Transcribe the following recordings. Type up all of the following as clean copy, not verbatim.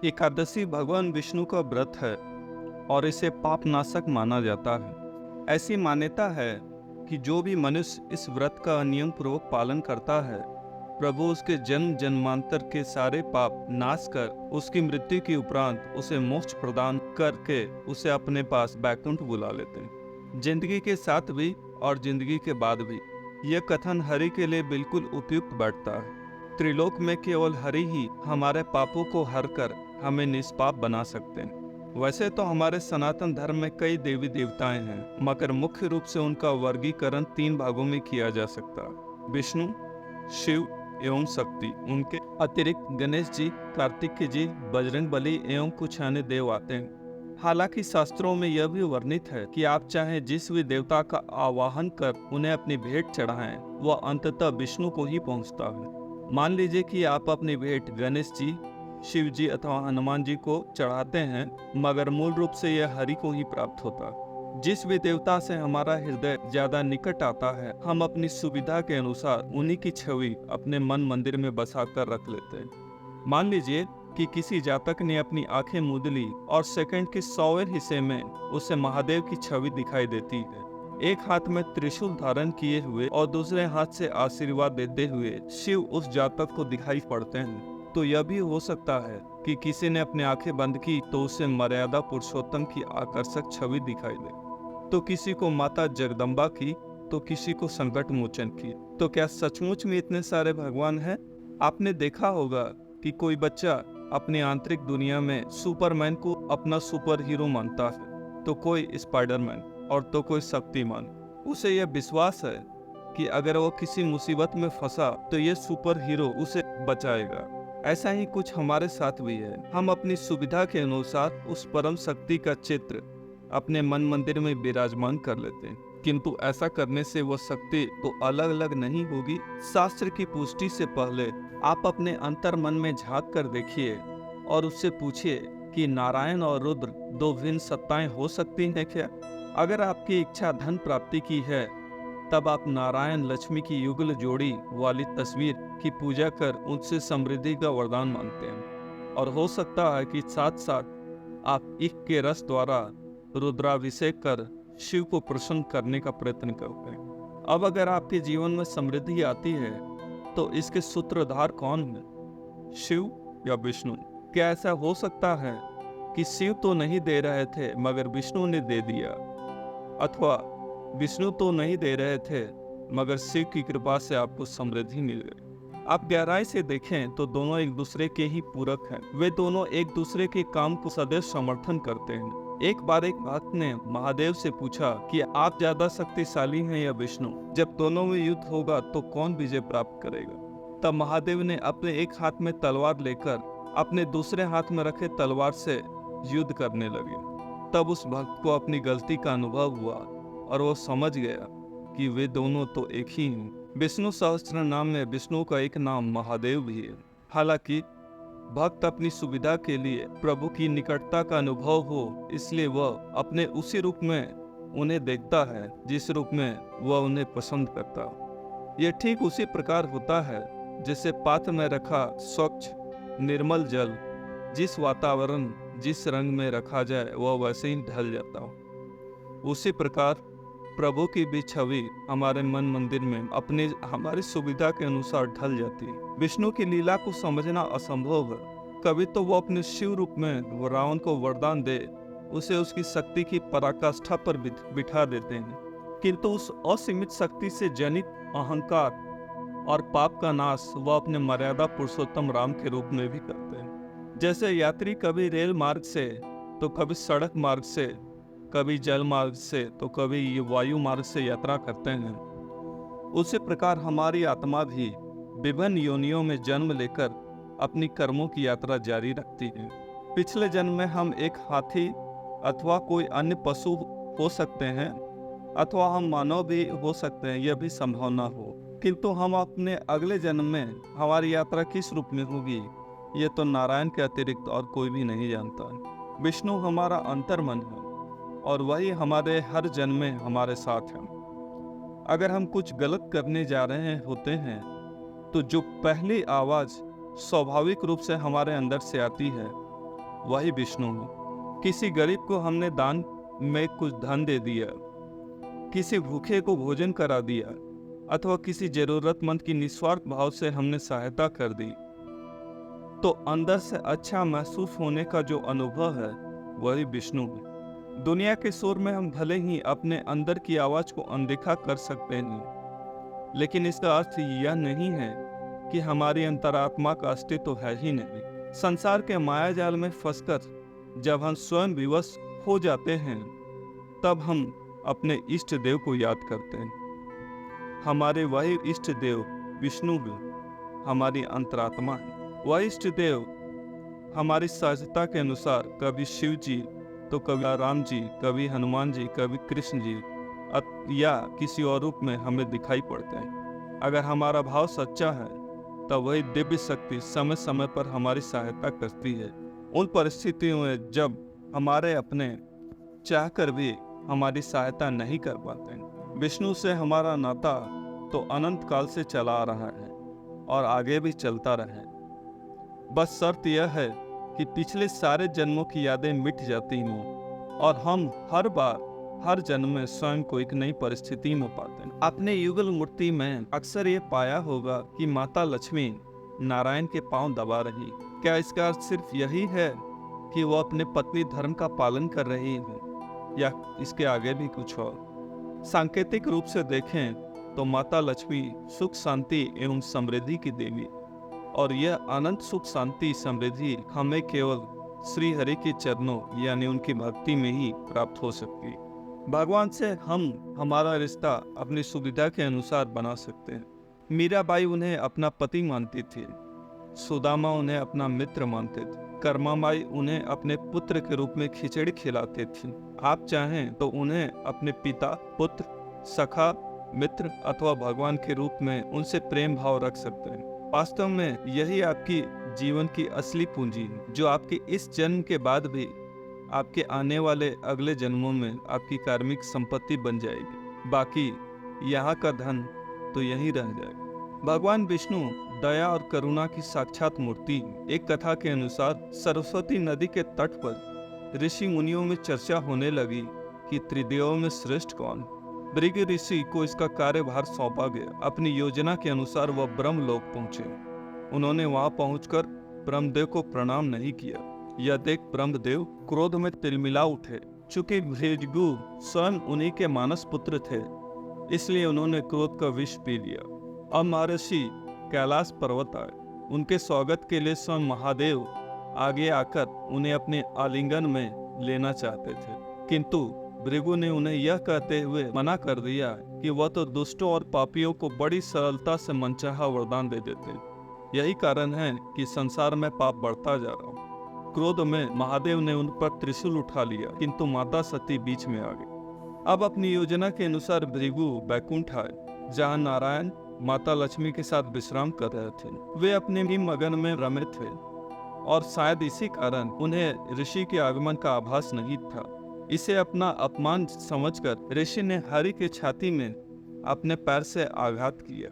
एकादशी भगवान विष्णु का व्रत है और इसे पापनाशक माना जाता है। ऐसी मान्यता है कि जो भी मनुष्य इस व्रत का नियम पूर्वक पालन करता है, प्रभु उसके जन्म जन्मांतर के सारे पाप नाश कर उसकी मृत्यु के उपरांत उसे मोक्ष प्रदान करके उसे अपने पास बैकुंठ बुला लेते हैं, जिंदगी के साथ भी और जिंदगी के बाद भी। यह कथन हरि के लिए बिल्कुल उपयुक्त बैठता है। त्रिलोक में केवल हरि ही हमारे पापों को हर कर हमें निष्पाप बना सकते हैं। वैसे तो हमारे सनातन धर्म में कई देवी देवताएं हैं, मगर मुख्य रूप से उनका वर्गीकरण 3 भागों में किया जा सकता है: विष्णु, शिव एवं शक्ति। उनके अतिरिक्त गणेश जी, कार्तिकेय जी, बजरंग बली एवं कुछ अन्य देव आते हैं। हालांकि शास्त्रों में यह भी वर्णित है कि आप चाहे जिस भी देवता का आवाहन कर उन्हें अपनी भेंट चढ़ाएं, वह अंततः विष्णु को ही पहुंचता है। मान लीजिए कि आप अपनी भेंट गणेश जी, शिव जी अथवा हनुमान जी को चढ़ाते हैं, मगर मूल रूप से यह हरि को ही प्राप्त होता है। जिस भी देवता से हमारा हृदय ज्यादा निकट आता है, हम अपनी सुविधा के अनुसार उन्हीं की छवि अपने मन मंदिर में बसा कर रख लेते हैं। मान लीजिए कि किसी जातक ने अपनी आंखें मूंद ली और सेकंड के 100वें हिस्से में उसे महादेव की छवि दिखाई देती है। एक हाथ में त्रिशूल धारण किए हुए और दूसरे हाथ से आशीर्वाद देते हुए शिव उस जातक को दिखाई पड़ते हैं। तो यह भी हो सकता है कि किसी ने अपनी आंखें बंद की तो उसे मर्यादा पुरुषोत्तम की आकर्षक छवि दिखाई दे, तो किसी को माता जगदम्बा की, तो किसी को संकट मोचन की। तो क्या सचमुच में इतने सारे भगवान हैं? आपने देखा होगा कि कोई बच्चा अपनी आंतरिक दुनिया में सुपरमैन को अपना सुपर हीरो मानता है, तो कोई स्पाइडरमैन और तो कोई शक्तिमान। उसे यह विश्वास है कि अगर वो किसी मुसीबत में फंसा तो ये सुपर हीरो उसे बचाएगा। ऐसा ही कुछ हमारे साथ भी है। हम अपनी सुविधा के अनुसार उस परम शक्ति का चित्र अपने मन मंदिर में विराजमान कर लेते हैं, किंतु ऐसा करने से वह शक्ति तो अलग अलग नहीं होगी। शास्त्र की पुष्टि से पहले आप अपने अंतर मन में झांक कर देखिए और उससे पूछिए कि नारायण और रुद्र 2 भिन्न सत्ताएं हो सकती हैं क्या? अगर आपकी इच्छा धन प्राप्ति की है, तब आप नारायण लक्ष्मी की युगल जोड़ी वाली तस्वीर की पूजा कर उनसे समृद्धि का वरदान मांगते हैं। और हो सकता है कि साथ साथ आप इक के रस द्वारा रुद्राभिषेक कर शिव को प्रसन्न करने का प्रयत्न करते हैं। अब अगर आपके जीवन में समृद्धि आती है तो इसके सूत्रधार कौन है, शिव या विष्णु? क्या ऐसा हो सकता है कि शिव तो नहीं दे रहे थे मगर विष्णु ने दे दिया, अथवा विष्णु तो नहीं दे रहे थे मगर शिव की कृपा से आपको समृद्धि मिल गई? आप गहराई से देखें तो दोनों एक दूसरे के ही पूरक हैं। वे दोनों एक दूसरे के काम को सदैव समर्थन करते हैं। एक बार एक भक्त ने महादेव से पूछा कि आप ज्यादा शक्तिशाली हैं या विष्णु? जब दोनों में युद्ध होगा तो कौन विजय प्राप्त करेगा? तब महादेव ने अपने एक हाथ में तलवार लेकर अपने दूसरे हाथ में रखे तलवार से युद्ध करने लगे। तब उस भक्त को अपनी गलती का अनुभव हुआ और वो समझ गया कि वे दोनों तो एक ही हैं। विष्णु सहस्त्र नाम में विष्णु का एक नाम महादेव भी है। हालांकि भक्त अपनी सुविधा के लिए प्रभु की निकटता का अनुभव हो, इसलिए वह अपने उसी रूप में उन्हें देखता है जिस रूप में वह उन्हें पसंद करता हो। यह ठीक उसी प्रकार होता है जैसे पात्र में रखा स्वच्छ निर्मल जल जिस वातावरण जिस रंग में रखा जाए वह वैसे ही ढल जाता हो। उसी प्रकार प्रभु की भी छवि हमारे मन मंदिर में अपनी हमारी सुविधा के अनुसार ढल जाती है। विष्णु की लीला को समझना असंभव है। कभी तो वो अपने शिव रूप में रावण को वरदान दे उसे उसकी शक्ति की पराकाष्ठा पर बिठा देते हैं, किंतु उस असीमित शक्ति से जनित अहंकार और पाप का नाश वह अपने मर्यादा पुरुषोत्तम राम के रूप में भी करते हैं। जैसे यात्री कभी रेल मार्ग से तो कभी सड़क मार्ग से, कभी जल मार्ग से तो कभी वायु मार्ग से यात्रा करते हैं, उसी प्रकार हमारी आत्मा भी विभिन्न योनियों में जन्म लेकर अपनी कर्मों की यात्रा जारी रखती है। पिछले जन्म में हम एक हाथी अथवा कोई अन्य पशु हो सकते हैं, अथवा हम मानव भी हो सकते हैं, यह भी संभावना हो, किंतु हम अपने अगले जन्म में हमारी यात्रा किस रूप में होगी ये तो नारायण के अतिरिक्त और कोई भी नहीं जानता है। विष्णु हमारा अंतर्मन है और वही हमारे हर जन्म में हमारे साथ है। अगर हम कुछ गलत करने जा रहे होते हैं तो जो पहली आवाज स्वाभाविक रूप से हमारे अंदर से आती है वही विष्णु है। किसी गरीब को हमने दान में कुछ धन दे दिया, किसी भूखे को भोजन करा दिया, अथवा किसी जरूरतमंद की निस्वार्थ भाव से हमने सहायता कर दी, तो अंदर से अच्छा महसूस होने का जो अनुभव है वही विष्णु है। दुनिया के शोर में हम भले ही अपने अंदर की आवाज को अनदेखा कर सकते हैं, लेकिन इसका अर्थ यह नहीं है कि हमारी अंतरात्मा का अस्तित्व है ही नहीं। संसार के मायाजाल में फंसकर जब हम स्वयं विवश हो जाते हैं, तब हम अपने इष्ट देव को याद करते हैं। हमारे वही इष्ट देव विष्णु भी हमारी अंतरात्मा है। वह इष्ट देव हमारी सहजता के अनुसार कभी शिव जी, तो कभी राम जी, कभी हनुमान जी, कभी कृष्ण जी या किसी और रूप में हमें दिखाई पड़ते हैं। अगर हमारा भाव सच्चा है, तब वही दिव्य शक्ति समय समय पर हमारी सहायता करती है। उन परिस्थितियों में जब हमारे अपने चाहकर भी हमारी सहायता नहीं कर पाते। विष्णु से हमारा नाता तो अनंत काल से चला आ रहा है और आगे भी चलता रहे। बस शर्त यह है कि पिछले सारे जन्मों की यादें मिट जाती हों और हम हर बार हर जन्म में स्वयं को एक नई परिस्थिति में पाते हैं। अपने युगल मूर्ति में अक्सर ये पाया होगा कि माता लक्ष्मी नारायण के पांव दबा रही। क्या इसका अर्थ सिर्फ यही है कि वो अपने पत्नी धर्म का पालन कर रही है, या इसके आगे भी कुछ और? सांकेतिक रूप से देखें तो माता लक्ष्मी सुख शांति एवं समृद्धि की देवी, और यह अनंत सुख शांति समृद्धि हमें केवल श्री हरि के चरणों यानी उनकी भक्ति में ही प्राप्त हो सकती। भगवान से हम हमारा रिश्ता अपनी सुविधा के अनुसार बना सकते हैं। मीराबाई उन्हें अपना पति मानती थी, सुदामा उन्हें अपना मित्र मानते थे, कर्माबाई उन्हें अपने पुत्र के रूप में खिचड़ी खिलाते थे। आप चाहें तो उन्हें अपने पिता, पुत्र, सखा, मित्र अथवा भगवान के रूप में उनसे प्रेम भाव रख सकते हैं। वास्तव में यही आपकी जीवन की असली पूंजी है, जो आपके इस जन्म के बाद भी आपके आने वाले अगले जन्मों में आपकी कार्मिक संपत्ति बन जाएगी। बाकी यहाँ का धन तो यहीं रह जाएगा। भगवान विष्णु दया और करुणा की साक्षात मूर्ति। एक कथा के अनुसार सरस्वती नदी के तट पर ऋषि मुनियों में चर्चा होने लगी कि त्रिदेवों में श्रेष्ठ कौन। भृग ऋषि को इसका कार्यभार सौंपा गया। अपनी योजना के अनुसार वह ब्रह्मलोक पहुंचे। उन्होंने वहां पहुंचकर ब्रह्मदेव को प्रणाम नहीं किया। यह देख ब्रह्मदेव क्रोध में तिलमिला उठे। चूंकि भृगु स्वयं उन्हीं के मानस पुत्र थे, इसलिए उन्होंने क्रोध का विष पी लिया। अब महर्षि कैलाश पर्वत आए। उनके स्वागत के लिए स्वयं महादेव आगे आकर उन्हें अपने आलिंगन में लेना चाहते थे, किंतु भृगु ने उन्हें यह कहते हुए मना कर दिया कि वह तो दुष्टों और पापियों को बड़ी सरलता से मनचाहा वरदान दे देते। यही कारण है कि संसार में पाप बढ़ता जा रहा। क्रोध में महादेव ने उन पर त्रिशूल उठा लिया, किंतु माता सती बीच में आ गई। अब अपनी योजना के अनुसार भृगु बैकुंठ आए, जहाँ नारायण माता लक्ष्मी के साथ विश्राम कर रहे थे। वे अपने ही मगन में रमे थे और शायद इसी कारण उन्हें ऋषि के आगमन का आभास नहीं था। इसे अपना अपमान समझकर ऋषि ने हरि के छाती में अपने पैर से आघात किया,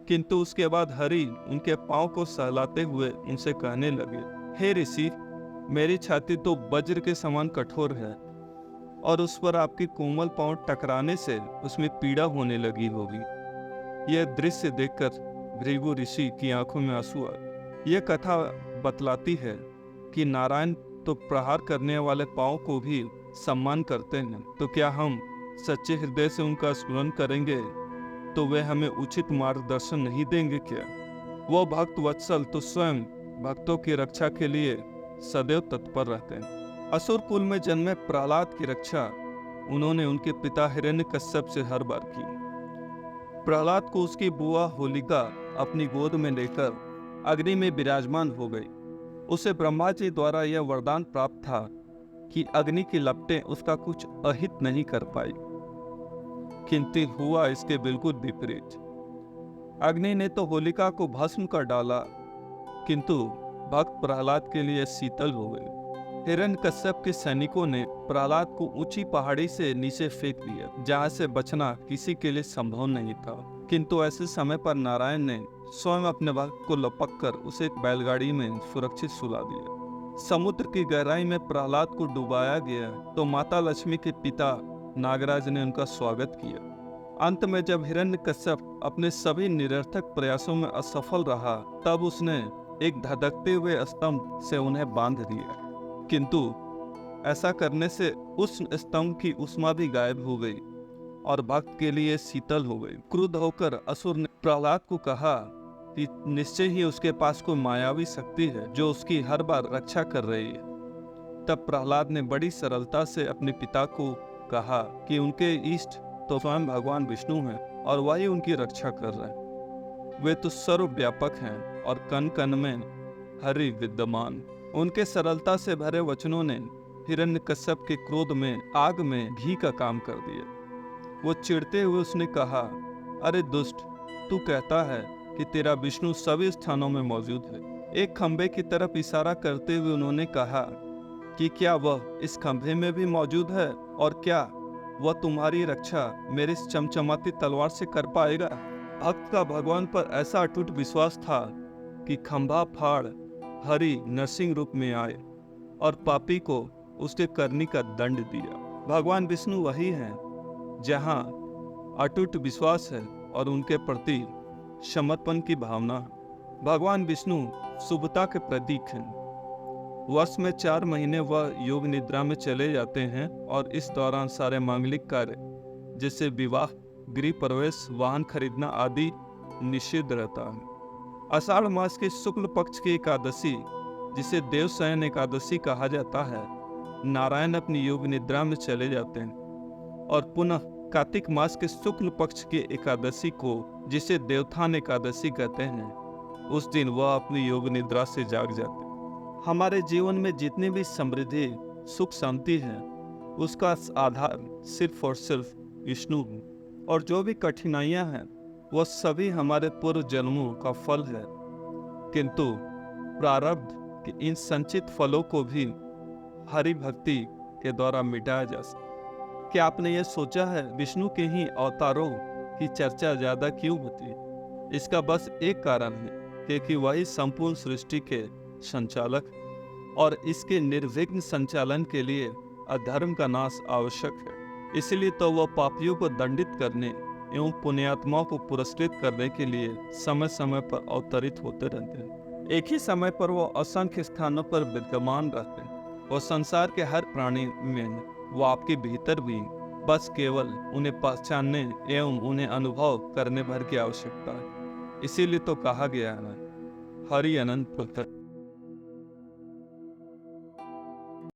किंतु उसके बाद हरि उनके पांव को सहलाते हुए उनसे कहने लगे, हे ऋषि, मेरी छाती तो वज्र के समान कठोर है और उस पर आपकी कोमल पांव टकराने से उसमें पीड़ा होने लगी होगी। यह दृश्य देखकर भृगु ऋषि की आंखों में आंसू आए। यह कथा बतलाती है कि नारायण तो प्रहार करने वाले पांव को भी सम्मान करते हैं, तो क्या हम सच्चे हृदय से उनका स्मरण करेंगे तो वे हमें उचित मार्गदर्शन नहीं देंगे क्या? वो भक्त वत्सल तो स्वयं भक्तों की रक्षा के लिए सदैव तत्पर रहते हैं। असुर कुल में जन्मे प्रहलाद की रक्षा उन्होंने उनके पिता हिरण्यकश्यप से हर बार की। प्रहलाद को उसकी बुआ होलिका अपनी गोद में लेकर अग्नि में विराजमान हो गई। उसे ब्रह्मा जी द्वारा यह वरदान प्राप्त था कि अग्नि की लपटें उसका कुछ अहित नहीं कर पाई, किंतु हुआ इसके बिल्कुल विपरीत। अग्नि ने तो होलिका को भस्म कर डाला, किंतु भक्त प्रहलाद के लिए शीतल हो गए। हिरण्यकश्यप के सैनिकों ने प्रहलाद को ऊंची पहाड़ी से नीचे फेंक दिया, जहां से बचना किसी के लिए संभव नहीं था। किंतु ऐसे समय पर नारायण ने स्वयं अपने भक्त को लपक कर उसे एक बैलगाड़ी में सुरक्षित सुला दिया। समुद्र की गहराई में प्रहलाद को डुबाया गया तो माता लक्ष्मी के पिता नागराज ने उनका स्वागत किया। अंत में जब हिरण्यकश्यप अपने सभी निरर्थक प्रयासों में असफल रहा, तब उसने एक धधकते हुए स्तंभ से उन्हें बांध दिया। किंतु ऐसा करने से उस स्तंभ की ऊष्मा भी गायब हो गई और भक्त के लिए शीतल हो गई। क्रुद्ध होकर असुर ने प्रहलाद को कहा कि निश्चय ही उसके पास कोई मायावी शक्ति है जो उसकी हर बार रक्षा कर रही है। तब प्रहलाद ने बड़ी सरलता से अपने पिता को कहा कि उनके इष्ट तो स्वयं भगवान विष्णु हैं और वही उनकी रक्षा कर रहे हैं। वे तो सर्वव्यापक हैं और कण कण में हरि विद्यमान। उनके सरलता से भरे वचनों ने हिरण्यकश्यप के क्रोध में आग में घी का काम कर दिया। वो चिढ़ते हुए उसने कहा, अरे दुष्ट, तू कहता है कि तेरा विष्णु सभी स्थानों में मौजूद है। एक खंभे की तरफ इशारा करते हुए उन्होंने कहा कि क्या वह इस खंभे में भी मौजूद है और क्या वह तुम्हारी रक्षा मेरे इस चमचमाती तलवार से कर पाएगा। भक्त का भगवान पर ऐसा अटूट विश्वास था कि खंभा फाड़ हरि नरसिंह रूप में आए और पापी को उसके करनी का दंड दिया। भगवान विष्णु वही हैं जहाँ अटूट विश्वास है और उनके प्रति समर्पण की भावना। भगवान विष्णु शुभता के प्रतीक हैं। वर्ष में 4 महीने वह योग निद्रा में चले जाते हैं और इस दौरान सारे मांगलिक कार्य जैसे विवाह, गृह प्रवेश, वाहन खरीदना आदि निषिद्ध रहता है। आषाढ़ मास के शुक्ल पक्ष की एकादशी, जिसे देवशयन एकादशी कहा जाता है, नारायण अपनी योग निद्रा में चले जाते हैं और पुनः कार्तिक मास के शुक्ल पक्ष की एकादशी को, जिसे देवथान एकादशी कहते हैं, उस दिन वह अपनी योग निद्रा से जाग जाते हैं। हमारे जीवन में जितनी भी समृद्धि, सुख, शांति है, उसका आधार सिर्फ और सिर्फ विष्णु है और जो भी कठिनाइयां हैं वह सभी हमारे पूर्व जन्मों का फल है। किंतु प्रारब्ध के इन संचित फलों को भी हरि भक्ति के द्वारा मिटाया जा सकता है। क्या आपने यह सोचा है विष्णु के ही अवतारों की चर्चा ज्यादा क्यों होती है? इसका बस एक कारण है कि वही संपूर्ण सृष्टि के संचालक और इसके निर्विघ्न संचालन के लिए अधर्म का नाश आवश्यक है। इसलिए तो वह पापियों को दंडित करने एवं पुण्यात्माओं को पुरस्कृत करने के लिए समय समय पर अवतरित होते रहते हैं। एक ही समय पर वो असंख्य स्थानों पर विद्यमान रहते हैं और संसार के हर प्राणी में वो आपके भीतर भी, बस केवल उन्हें पहचानने एवं उन्हें अनुभव करने भर की आवश्यकता है। इसीलिए तो कहा गया है, हरि अनंत पुत्र।